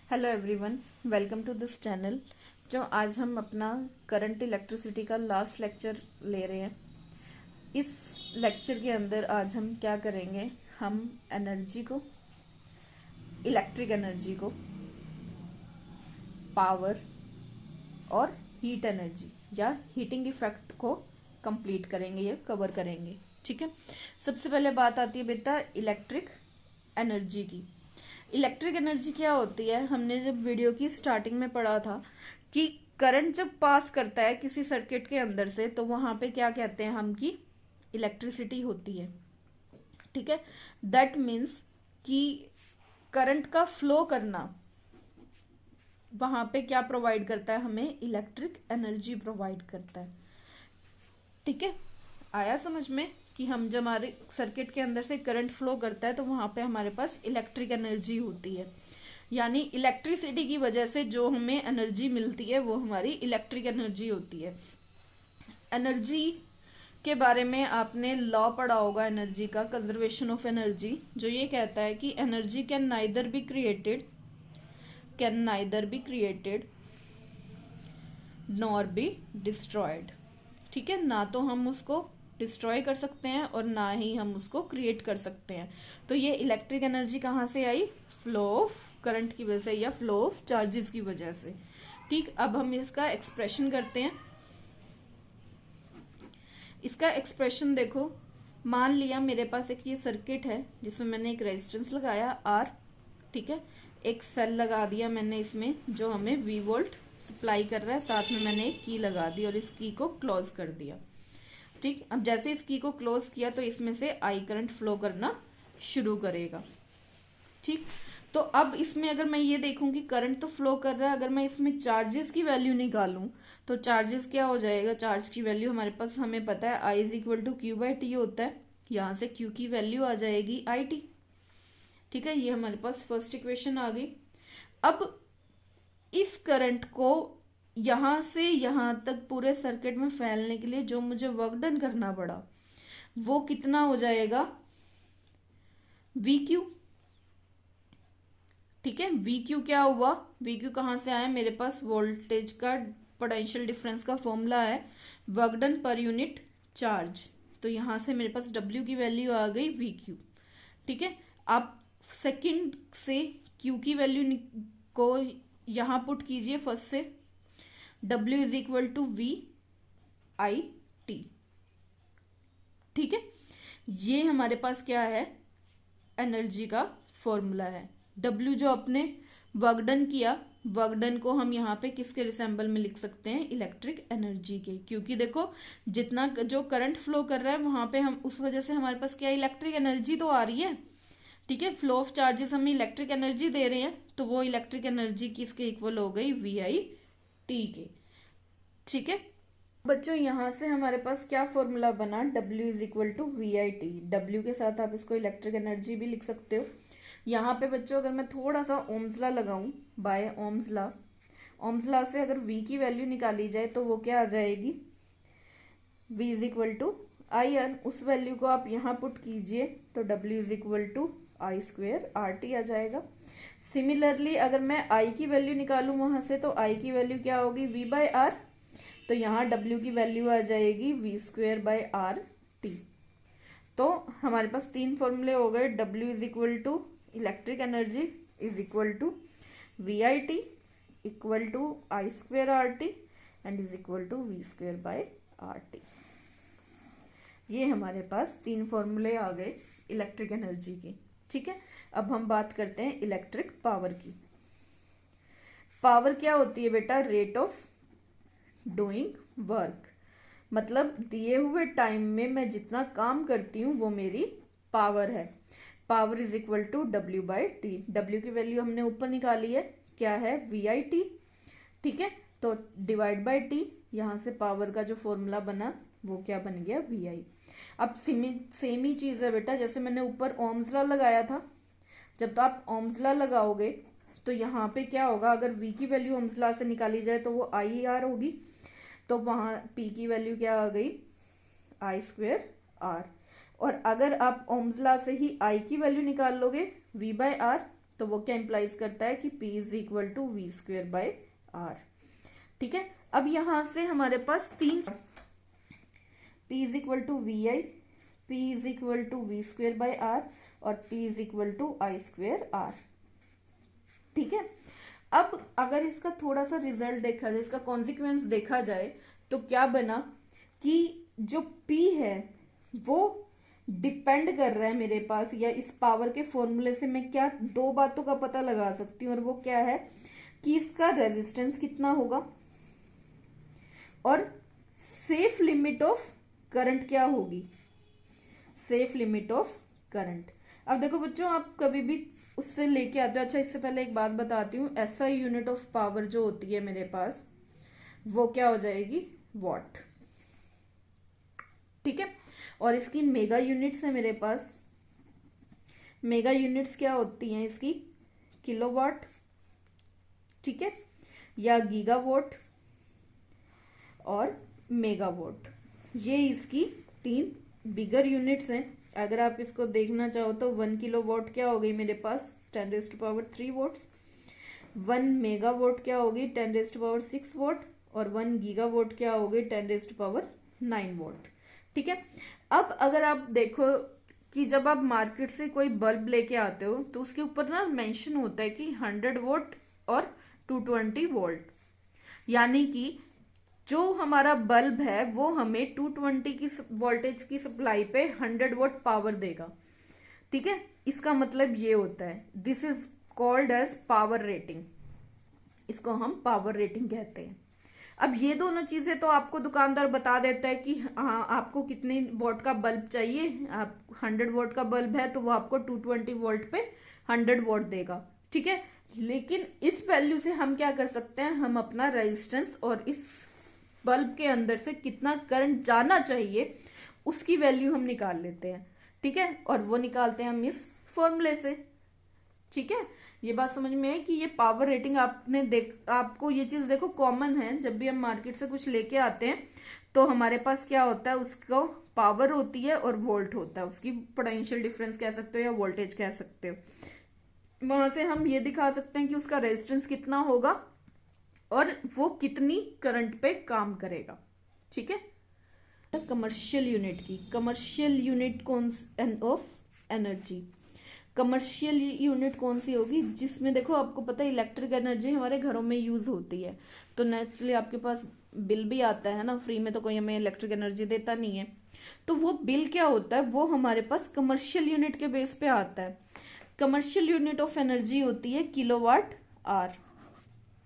Hello everyone, welcome to this channel. जो आज हम अपना करंट इलेक्ट्रिसिटी का लास्ट लेक्चर ले रहे हैं। इस लेक्चर के अंदर आज हम क्या करेंगे, हम एनर्जी को, इलेक्ट्रिक एनर्जी को, पावर और हीट एनर्जी या हीटिंग इफेक्ट को कंप्लीट करेंगे, ये कवर करेंगे। ठीक है, सबसे पहले बात आती है बेटा इलेक्ट्रिक एनर्जी की। इलेक्ट्रिक एनर्जी क्या होती है, हमने जब वीडियो की स्टार्टिंग में पढ़ा था कि करंट जब पास करता है किसी सर्किट के अंदर से तो वहां पे क्या कहते हैं हम कि इलेक्ट्रिसिटी होती है। ठीक है, दैट मीन्स कि करंट का फ्लो करना वहां पे क्या प्रोवाइड करता है, हमें इलेक्ट्रिक एनर्जी प्रोवाइड करता है। ठीक है, आया समझ में कि हम जब हमारे सर्किट के अंदर से करंट फ्लो करता है तो वहां पे हमारे पास इलेक्ट्रिक एनर्जी होती है, यानी इलेक्ट्रिसिटी की वजह से जो हमें एनर्जी मिलती है वो हमारी इलेक्ट्रिक एनर्जी होती है। एनर्जी के बारे में आपने लॉ पढ़ा होगा एनर्जी का, कंजर्वेशन ऑफ एनर्जी, जो ये कहता है कि energy can neither be created nor be destroyed. ठीक है, ना तो हम उसको डिस्ट्रॉय कर सकते हैं और ना ही हम उसको क्रिएट कर सकते हैं। तो ये इलेक्ट्रिक एनर्जी कहाँ से आई, फ्लो ऑफ करंट की वजह से या फ्लो ऑफ चार्जेस की वजह से। ठीक, अब हम इसका एक्सप्रेशन करते हैं। इसका एक्सप्रेशन देखो, मान लिया मेरे पास एक ये सर्किट है जिसमें मैंने एक रेजिस्टेंस लगाया आर। ठीक है, एक सेल लगा दिया मैंने इसमें जो हमें V वोल्ट सप्लाई कर रहा है, साथ में मैंने एक की लगा दी और इस की को क्लोज कर दिया। ठीक, अब जैसे इस की को क्लोज किया तो इसमें से आई करंट फ्लो करना शुरू करेगा। ठीक, तो अब इसमें अगर मैं ये देखूं कि करंट तो फ्लो कर रहा है, अगर मैं इसमें चार्जेस की वैल्यू निकालूं तो चार्जेस क्या हो जाएगा, चार्ज की वैल्यू हमारे पास हमें पता है I is equal to Q by T होता है। यहां से क्यू की वैल्यू आ जाएगी आई टी। ठीक है, ये हमारे पास फर्स्ट इक्वेशन आ गई। अब इस करंट को यहां से यहां तक पूरे सर्किट में फैलने के लिए जो मुझे वर्क डन करना पड़ा वो कितना हो जाएगा, वी क्यू। ठीक है, वी क्यू क्या हुआ, वी क्यू कहां से आया, मेरे पास वोल्टेज का पोटेंशियल डिफरेंस का फॉर्मूला है work done per unit charge. तो यहां से मेरे पास डब्ल्यू की वैल्यू आ गई वी क्यू। ठीक है, आप सेकंड से क्यू की वैल्यू को यहां पुट कीजिए फर्स्ट से, W is equal to V I T. ठीक है, ये हमारे पास क्या है, एनर्जी का फॉर्मूला है। W जो अपने वर्क डन किया, वर्क डन को हम यहाँ पे किसके रिसेंबल में लिख सकते हैं, इलेक्ट्रिक एनर्जी के, क्योंकि देखो जितना जो करंट फ्लो कर रहा है वहां पे हम उस वजह से हमारे पास क्या इलेक्ट्रिक एनर्जी तो आ रही है। ठीक है, फ्लो ऑफ चार्जेस हमें इलेक्ट्रिक एनर्जी दे रहे हैं, तो वो इलेक्ट्रिक एनर्जी किसके इक्वल हो गई, वी आई टी के। ठीक है बच्चों, यहां से हमारे पास क्या फॉर्मूला बना, W is equal to V I T. W के साथ आप इसको इलेक्ट्रिक एनर्जी भी लिख सकते हो। यहाँ पे बच्चों अगर मैं थोड़ा सा ओम्स लॉ लगाऊं, by Ohm's law, Ohm's law से अगर V की वैल्यू निकाली जाए तो वो क्या आ जाएगी, V is equal to I N. उस वैल्यू को आप यहाँ पुट कीजिए तो W is equal to I square R T आ जाएगा। सिमिलरली अगर मैं I की वैल्यू निकालूं वहां से तो I की वैल्यू क्या होगी, V बाय आर। तो यहाँ W की वैल्यू आ जाएगी V square by R T. तो हमारे पास तीन फॉर्मूले हो गए, W is equal to electric energy is equal to V I T equal to I square R T and is equal to V square by R T. ये हमारे पास तीन फॉर्मूले आ गए इलेक्ट्रिक एनर्जी के। ठीक है, अब हम बात करते हैं इलेक्ट्रिक पावर की। पावर क्या होती है बेटा, रेट ऑफ डूइंग वर्क, मतलब दिए हुए टाइम में मैं जितना काम करती हूँ वो मेरी पावर है। Power is equal to W by T. W की वैल्यू हमने ऊपर निकाली है, क्या है, वी आई टी। ठीक है, तो डिवाइड बाई टी, यहां से पावर का जो फॉर्मूला बना वो क्या बन गया, वी आई। अब सेम ही चीज है बेटा, जैसे मैंने ऊपर ओम्स लॉ लगाया था, जब आप ओम्स लॉ लगाओगे तो यहाँ पे क्या होगा, अगर V की वैल्यू ओम्स लॉ से निकाली जाए तो वो आई आर होगी, तो वहां P की वैल्यू क्या आ गई, आई स्क्वेयर आर। और अगर आप ओम्स लॉ से ही I की वैल्यू निकाल लोगे V बाय आर, तो वो क्या इंप्लाइज करता है कि P is equal to V square by R. ठीक है, अब यहां से हमारे पास तीन, P is equal to V I, P is equal to V square by R और P is equal to I square R. ठीक है, अब अगर इसका थोड़ा सा रिजल्ट देखा जाए, इसका कॉन्सिक्वेंस देखा जाए, तो क्या बना कि जो P है वो डिपेंड कर रहा है मेरे पास, या इस पावर के फॉर्मूले से मैं क्या दो बातों का पता लगा सकती हूँ, और वो क्या है कि इसका रेजिस्टेंस कितना होगा और सेफ लिमिट ऑफ करंट क्या होगी, सेफ लिमिट ऑफ करंट। अब देखो बच्चों, आप कभी भी उससे लेके आते हो, अच्छा इससे पहले एक बात बताती हूँ, SI यूनिट ऑफ पावर जो होती है मेरे पास वो क्या हो जाएगी, वॉट। ठीक है, और इसकी मेगा यूनिट्स है मेरे पास, मेगा यूनिट्स क्या होती हैं इसकी, किलोवाट, ठीक है, या गीगावाट और मेगावाट, ये इसकी तीन बिगर यूनिट्स हैं। अगर आप इसको देखना चाहो तो 1 किलोवाट क्या हो गई मेरे पास 10⁻³ वॉट्स, 1 मेगावाट क्या होगी 10⁻6 वॉट, और 1 गीगावाट क्या हो गई 10⁻9 वॉट। ठीक है, अब अगर आप देखो कि जब आप मार्केट से कोई बल्ब लेके आते हो तो उसके ऊपर ना मेंशन होता है कि 100 वोल्ट और 220 वोल्ट, यानी कि जो हमारा बल्ब है वो हमें 220 की वोल्टेज की सप्लाई पे 100 वोल्ट पावर देगा। ठीक है, इसका मतलब ये होता है, this is called as power rating, इसको हम पावर रेटिंग कहते हैं। अब ये दोनों चीजें तो आपको दुकानदार बता देता है कि हाँ आपको कितने वोल्ट का बल्ब चाहिए, आप 100 वोल्ट का बल्ब है तो वो आपको 220 वोल्ट पे 100 वोल्ट देगा। ठीक है, लेकिन इस वैल्यू से हम क्या कर सकते हैं, हम अपना रेजिस्टेंस और इस बल्ब के अंदर से कितना करंट जाना चाहिए उसकी वैल्यू हम निकाल लेते हैं। ठीक है, और वो निकालते हैं हम इस फॉर्मूले से। ठीक है, ये बात समझ में है कि ये पावर रेटिंग आपको ये चीज देखो कॉमन है, जब भी हम मार्केट से कुछ लेके आते हैं तो हमारे पास क्या होता है, उसको पावर होती है और वोल्ट होता है, उसकी पोटेंशियल डिफरेंस कह सकते हो या वोल्टेज कह सकते हो। वहां से हम ये दिखा सकते हैं कि उसका रेजिस्टेंस कितना होगा और वो कितनी करंट पे काम करेगा। ठीक है, कमर्शियल यूनिट की, कमर्शियल यूनिट कौन ऑफ एनर्जी, कमर्शियल यूनिट कौन सी होगी जिसमें देखो आपको पता है इलेक्ट्रिक एनर्जी हमारे घरों में यूज होती है, तो नेचुरली आपके पास बिल भी आता है ना, फ्री में तो कोई हमें इलेक्ट्रिक एनर्जी देता नहीं है, तो वो बिल क्या होता है, वो हमारे पास कमर्शियल यूनिट के बेस पे आता है। कमर्शियल यूनिट ऑफ एनर्जी होती है किलोवाट आर,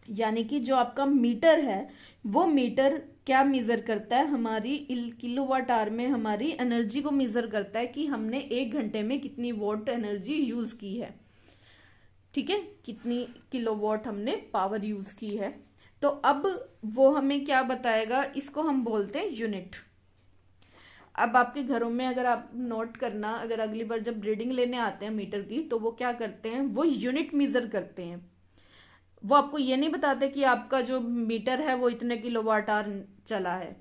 यानी कि जो आपका मीटर है वो मीटर क्या मेजर करता है, हमारी किलोवाट आवर में हमारी एनर्जी को मेजर करता है कि हमने 1 घंटे में कितनी वॉट एनर्जी यूज की है। ठीक है, कितनी किलोवाट हमने पावर यूज की है, तो अब वो हमें क्या बताएगा, इसको हम बोलते हैं यूनिट। अब आपके घरों में अगर आप नोट करना, अगर अगली बार जब रीडिंग लेने आते हैं मीटर की तो वो क्या करते हैं, वो यूनिट मेजर करते हैं, वो आपको ये नहीं बताते कि आपका जो मीटर है वो इतने किलोवाट आवर चला है,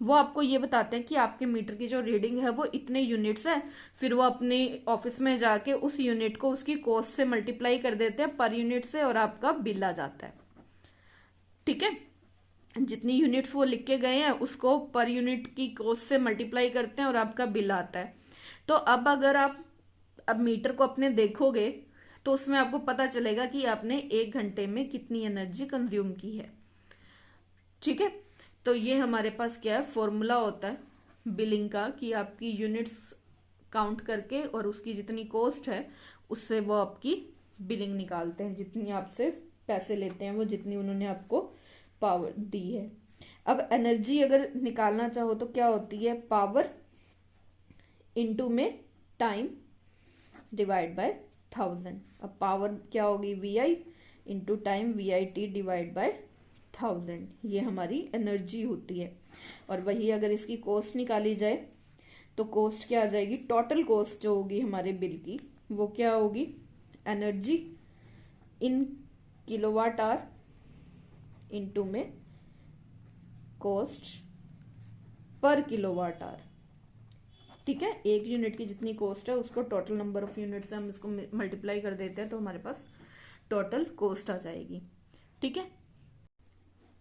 वो आपको ये बताते हैं कि आपके मीटर की जो रीडिंग है वो इतने यूनिट्स है, फिर वो अपने ऑफिस में जाके उस यूनिट को उसकी कॉस्ट से मल्टीप्लाई कर देते हैं पर यूनिट से, और आपका बिल आ जाता है। ठीक है, जितनी यूनिट्स वो लिख के गए हैं उसको पर यूनिट की कॉस्ट से मल्टीप्लाई करते हैं और आपका बिल आता है। तो अब अगर आप अब मीटर को अपने देखोगे तो उसमें आपको पता चलेगा कि आपने 1 घंटे में कितनी एनर्जी कंज्यूम की है। ठीक है, तो ये हमारे पास क्या है, फॉर्मूला होता है बिलिंग का, कि आपकी यूनिट्स काउंट करके और उसकी जितनी कॉस्ट है उससे वो आपकी बिलिंग निकालते हैं, जितनी आपसे पैसे लेते हैं वो, जितनी उन्होंने आपको पावर दी है। अब एनर्जी अगर निकालना चाहो तो क्या होती है, पावर इनटू में टाइम डिवाइड बाय 1000। अब पावर क्या होगी, VI into time VIT divide by 1000, ये हमारी एनर्जी होती है। और वही अगर इसकी कॉस्ट निकाली जाए तो कॉस्ट क्या आ जाएगी, टोटल कॉस्ट जो होगी हमारे बिल की वो क्या होगी, energy in kilowatt hour into में कॉस्ट पर किलोवाट आवर। ठीक है, 1 यूनिट की जितनी कॉस्ट है उसको टोटल नंबर ऑफ यूनिट से हम इसको मल्टीप्लाई कर देते हैं तो हमारे पास टोटल कॉस्ट आ जाएगी। ठीक है,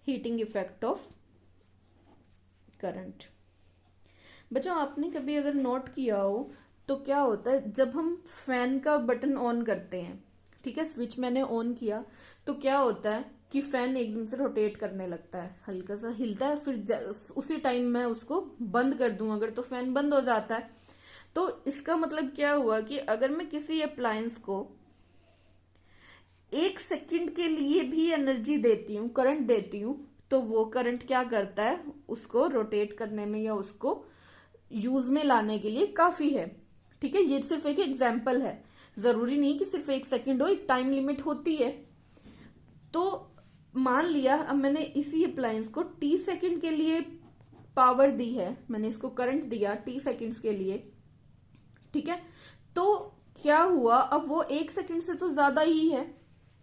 हीटिंग इफेक्ट ऑफ करंट। बच्चों आपने कभी अगर नोट किया हो तो क्या होता है, जब हम फैन का बटन ऑन करते हैं, ठीक है, स्विच मैंने ऑन किया तो क्या होता है कि फैन एकदम से रोटेट करने लगता है, हल्का सा हिलता है, फिर उसी टाइम मैं उसको बंद कर दूं अगर तो फैन बंद हो जाता है। तो इसका मतलब क्या हुआ कि अगर मैं किसी अप्लायंस को 1 सेकंड के लिए भी एनर्जी देती हूँ, करंट देती हूँ, तो वो करंट क्या करता है, उसको रोटेट करने में या उसको यूज में लाने के लिए काफी है। ठीक है, ये सिर्फ एक एग्जाम्पल है, जरूरी नहीं कि सिर्फ 1 सेकंड हो, एक टाइम लिमिट होती है। तो मान लिया अब मैंने इसी अप्लायंस को T सेकंड के लिए पावर दी है, मैंने इसको करंट दिया T सेकंड्स के लिए, ठीक है, तो क्या हुआ, अब वो 1 सेकंड से तो ज्यादा ही है,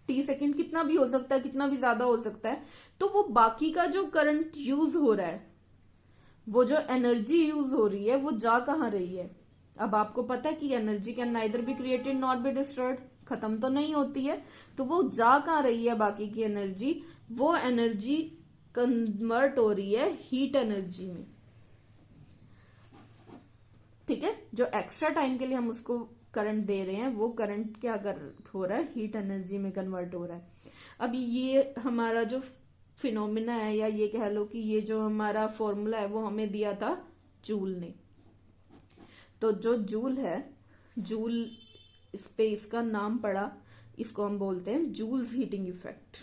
T सेकंड कितना भी हो सकता है, कितना भी ज्यादा हो सकता है, तो वो बाकी का जो करंट यूज हो रहा है, वो जो एनर्जी यूज हो रही है, वो जा कहां रही है। अब आपको पता है कि energy can neither be created not be destroyed, खत्म तो नहीं होती है, तो वो जा कहां रही है बाकी की एनर्जी, वो एनर्जी कन्वर्ट हो रही है हीट एनर्जी में। ठीक है, जो एक्स्ट्रा टाइम के लिए हम उसको करंट दे रहे हैं, वो करंट क्या हो रहा है, हीट एनर्जी में कन्वर्ट हो रहा है। अब ये हमारा जो फिनोमिना है, या ये कह लो कि ये जो हमारा फॉर्मूला है, वो हमें दिया था जूल ने। तो जो जूल है, जूल इस पे इसका नाम पड़ा, इसको हम बोलते हैं जूल्स हीटिंग इफेक्ट।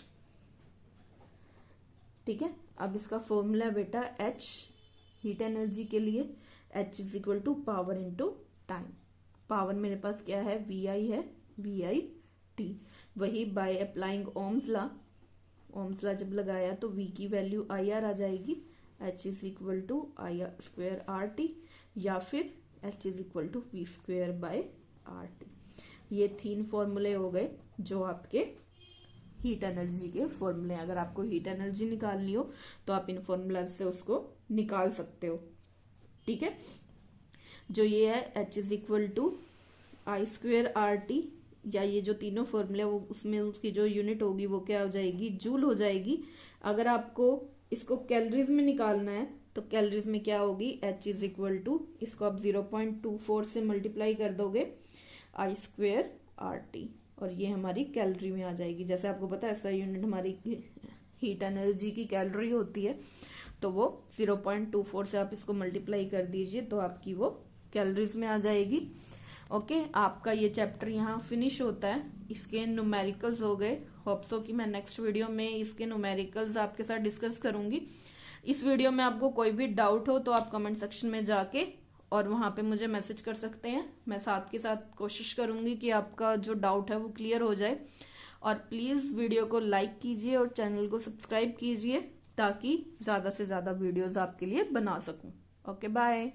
ठीक है, अब इसका फॉर्मूला बेटा H हीट एनर्जी के लिए, H is equal to power into time. Power मेरे पास क्या है, VI है, VI-T, वही by applying Ohm's law, Ohm's law जब लगाया तो V की वैल्यू IR आ जाएगी, H is equal to IR square RT, या फिर H is equal to V square by RT। ये 3 फॉर्मूले हो गए जो आपके हीट एनर्जी के फॉर्मूले। अगर आपको हीट एनर्जी निकालनी हो तो आप इन फॉर्मूला से उसको निकाल सकते हो। ठीक है, जो ये है H is equal to I square RT, या ये जो तीनों फॉर्मूले वो उसमें उसकी जो यूनिट होगी वो क्या हो जाएगी, जूल हो जाएगी। अगर आपको इसको कैलोरीज में निकालना है तो कैलोरीज में क्या होगी, H इज इक्वल टू, इसको आप 0.24 से मल्टीप्लाई कर दोगे I स्क्वेयर RT, और ये हमारी कैलोरी में आ जाएगी। जैसे आपको पता है SI यूनिट हमारी हीट एनर्जी की कैलोरी होती है, तो वो 0.24 से आप इसको मल्टीप्लाई कर दीजिए तो आपकी वो कैलोरीज में आ जाएगी। ओके, आपका ये चैप्टर यहाँ फिनिश होता है। इसके न्यूमेरिकल्स हो गए। होप सो कि मैं नेक्स्ट वीडियो में इसके न्यूमेरिकल्स आपके साथ डिस्कस करूंगी। इस वीडियो में आपको कोई भी डाउट हो तो आप कमेंट सेक्शन में जाके और वहां पे मुझे मैसेज कर सकते हैं। मैं साथ के साथ कोशिश करूंगी कि आपका जो डाउट है वो क्लियर हो जाए। और प्लीज वीडियो को लाइक कीजिए और चैनल को सब्सक्राइब कीजिए ताकि ज्यादा से ज्यादा वीडियोस आपके लिए बना सकूं। Okay, bye.